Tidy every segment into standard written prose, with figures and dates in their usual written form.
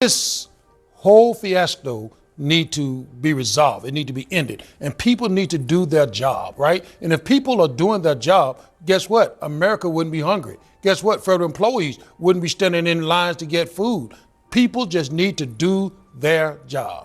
This whole fiasco need to be resolved. It need to be ended. And people need to do their job, right? And if people are doing their job, guess what? America wouldn't be hungry. Guess what? Federal employees wouldn't be standing in lines to get food. People just need to do their job.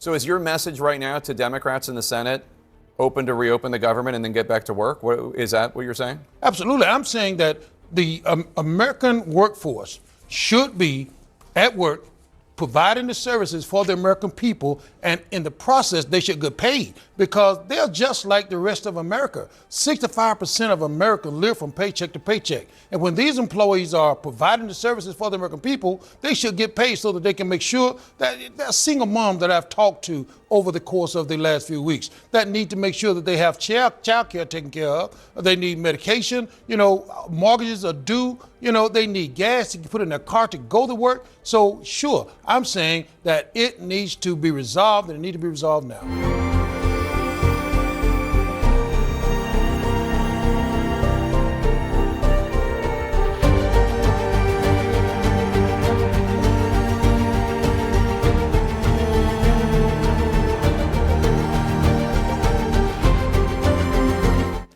So is your message right now to Democrats in the Senate open to reopen the government and then get back to work? Is that what you're saying? Absolutely. I'm saying that the American workforce should be at work providing the services for the American people, and in the process, they should get paid because they're just like the rest of America. 65% of America live from paycheck to paycheck. And when these employees are providing the services for the American people, they should get paid so that they can make sure that that single mom that I've talked to over the course of the last few weeks that need to make sure that they have child care taken care of. They need medication, mortgages are due, they need gas to put in their car to go to work. So sure, I'm saying that it needs to be resolved, and it needs to be resolved now.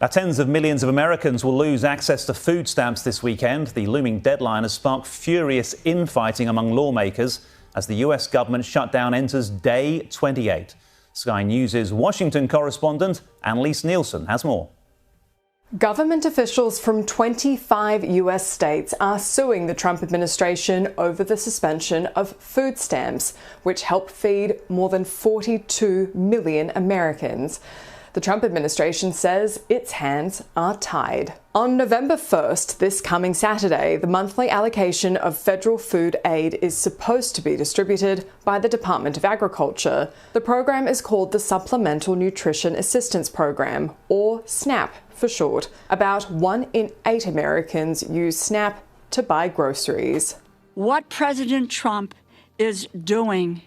Now, tens of millions of Americans will lose access to food stamps this weekend. The looming deadline has sparked furious infighting among lawmakers as the US government shutdown enters day 28. Sky News' Washington correspondent Annalise Nielsen has more. Government officials from 25 US states are suing the Trump administration over the suspension of food stamps, which help feed more than 42 million Americans. The Trump administration says its hands are tied. On November 1st, this coming Saturday, the monthly allocation of federal food aid is supposed to be distributed by the Department of Agriculture. The program is called the Supplemental Nutrition Assistance Program, or SNAP for short. About 1 in 8 Americans use SNAP to buy groceries. What President Trump is doing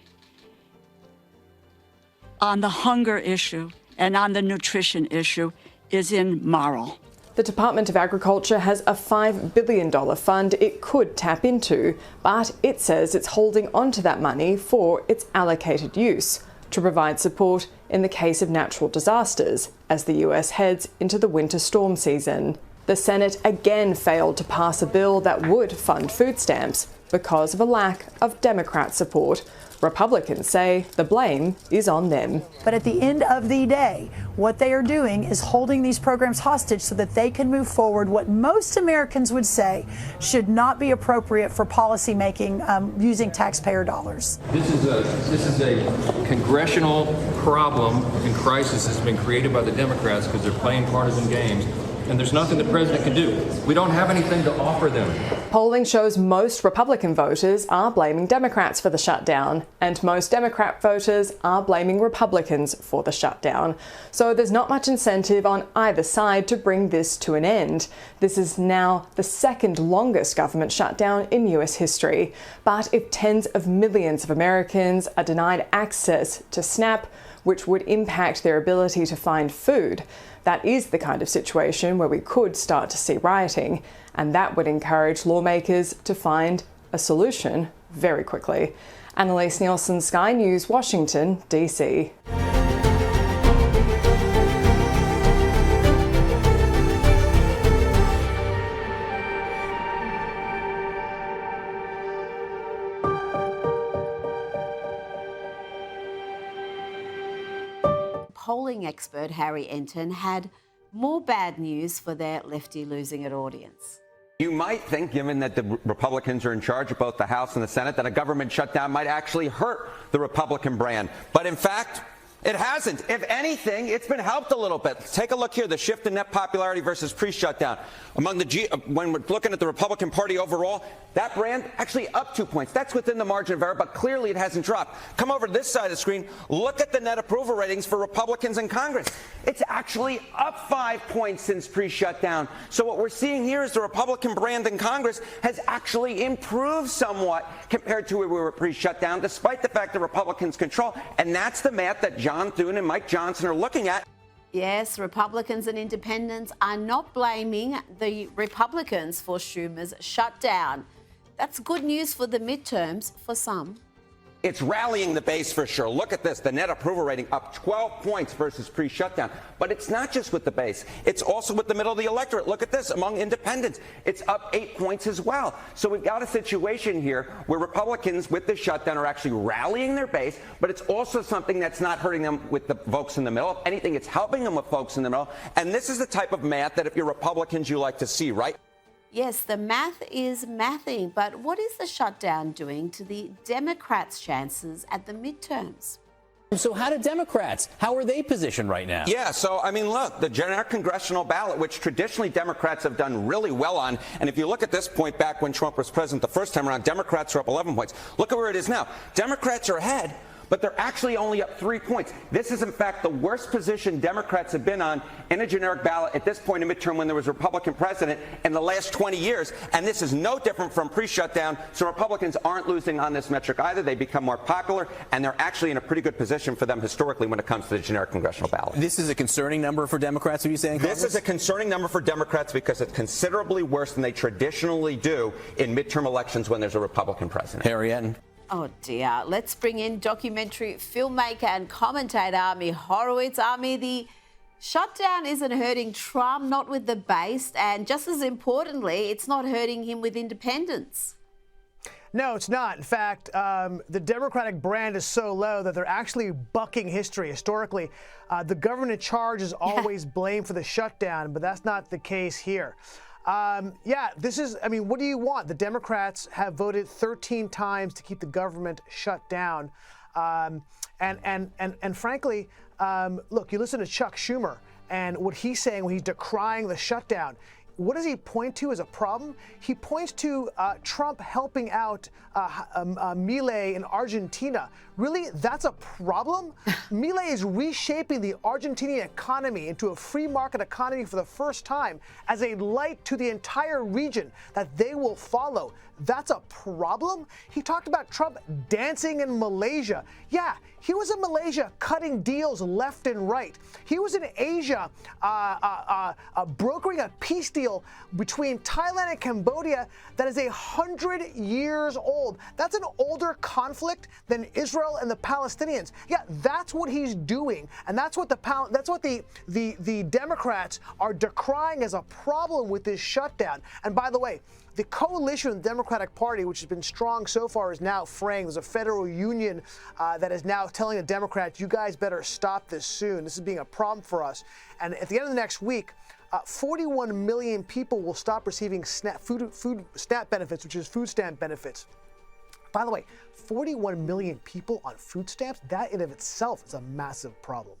on the hunger issue and on the nutrition issue is immoral. The Department of Agriculture has a $5 billion fund it could tap into, but it says it's holding onto that money for its allocated use to provide support in the case of natural disasters as the US heads into the winter storm season. The Senate again failed to pass a bill that would fund food stamps because of a lack of Democrat support. Republicans say the blame is on them. But at the end of the day, what they are doing is holding these programs hostage so that they can move forward what most Americans would say should not be appropriate for policy making using taxpayer dollars. This is a congressional problem and crisis that's been created by the Democrats because they're playing partisan games. And there's nothing the president can do. We don't have anything to offer them. Polling shows most Republican voters are blaming Democrats for the shutdown, and most Democrat voters are blaming Republicans for the shutdown. So there's not much incentive on either side to bring this to an end. This is now the second longest government shutdown in US history. But if tens of millions of Americans are denied access to SNAP, which would impact their ability to find food, that is the kind of situation where we could start to see rioting, and that would encourage lawmakers to find a solution very quickly. Annalise Nielsen, Sky News, Washington, D.C. Polling expert Harry Enton had more bad news for their lefty losing it audience. You might think, given that the Republicans are in charge of both the House and the Senate, that a government shutdown might actually hurt the Republican brand. But in fact, it hasn't. If anything, it's been helped a little bit. Take a look here, the shift in net popularity versus pre-shutdown. When we're looking at the Republican Party overall, that brand actually up 2 points. That's within the margin of error, but clearly it hasn't dropped. Come over to this side of the screen. Look at the net approval ratings for Republicans in Congress. It's actually up 5 points since pre-shutdown. So what we're seeing here is the Republican brand in Congress has actually improved somewhat compared to where we were pre-shutdown, despite the fact that Republicans control. And that's the math that John Thune and Mike Johnson are looking at. Yes, Republicans and independents are not blaming the Republicans for Schumer's shutdown. That's good news for the midterms for some. It's rallying the base for sure. Look at this, the net approval rating up 12 points versus pre-shutdown. But it's not just with the base. It's also with the middle of the electorate. Look at this, among independents, it's up 8 points as well. So we've got a situation here where Republicans with the shutdown are actually rallying their base, but it's also something that's not hurting them with the folks in the middle. If anything, it's helping them with folks in the middle. And this is the type of math that if you're Republicans, you like to see, right? Yes, the math is mathing, but what is the shutdown doing to the Democrats' chances at the midterms? So how are they positioned right now? Yeah, so, I mean, look, the generic congressional ballot, which traditionally Democrats have done really well on, and if you look at this point back when Trump was president the first time around, Democrats are up 11 points. Look at where it is now. Democrats are ahead, but they're actually only up 3 points. This is, in fact, the worst position Democrats have been on in a generic ballot at this point in midterm when there was a Republican president in the last 20 years. And this is no different from pre-shutdown. So Republicans aren't losing on this metric either. They become more popular, and they're actually in a pretty good position for them historically when it comes to the generic congressional ballot. This is a concerning number for Democrats, are you saying? This is a concerning number for Democrats because it's considerably worse than they traditionally do in midterm elections when there's a Republican president. Harriet. Oh dear. Let's bring in documentary filmmaker and commentator Ami Horowitz. Ami, the shutdown isn't hurting Trump, not with the base, and just as importantly, it's not hurting him with independents. No, it's not. In fact, the Democratic brand is so low that they're actually bucking history. Historically, the government in charge is always blamed for the shutdown, but that's not the case here. This is, I mean, what do you want? The Democrats have voted 13 times to keep the government shut down. And frankly, look, you listen to Chuck Schumer and what he's saying when he's decrying the shutdown. What does he point to as a problem? He points to Trump helping out Milei in Argentina. Really, that's a problem? Milei is reshaping the Argentinian economy into a free market economy for the first time as a light to the entire region that they will follow. That's a problem? He talked about Trump dancing in Malaysia. Yeah, he was in Malaysia cutting deals left and right. He was in Asia brokering a peace deal between Thailand and Cambodia that is 100 years old. That's an older conflict than Israel and the Palestinians. Yeah, that's what he's doing, and that's what the Democrats are decrying as a problem with this shutdown. And by the way, the coalition of the Democratic Party, which has been strong so far, is now fraying. There's a federal union that is now telling the Democrats, you guys better stop this soon. This is being a problem for us. And at the end of the next week, 41 million people will stop receiving food SNAP benefits, which is food stamp benefits. By the way, 41 million people on food stamps, that in of itself is a massive problem.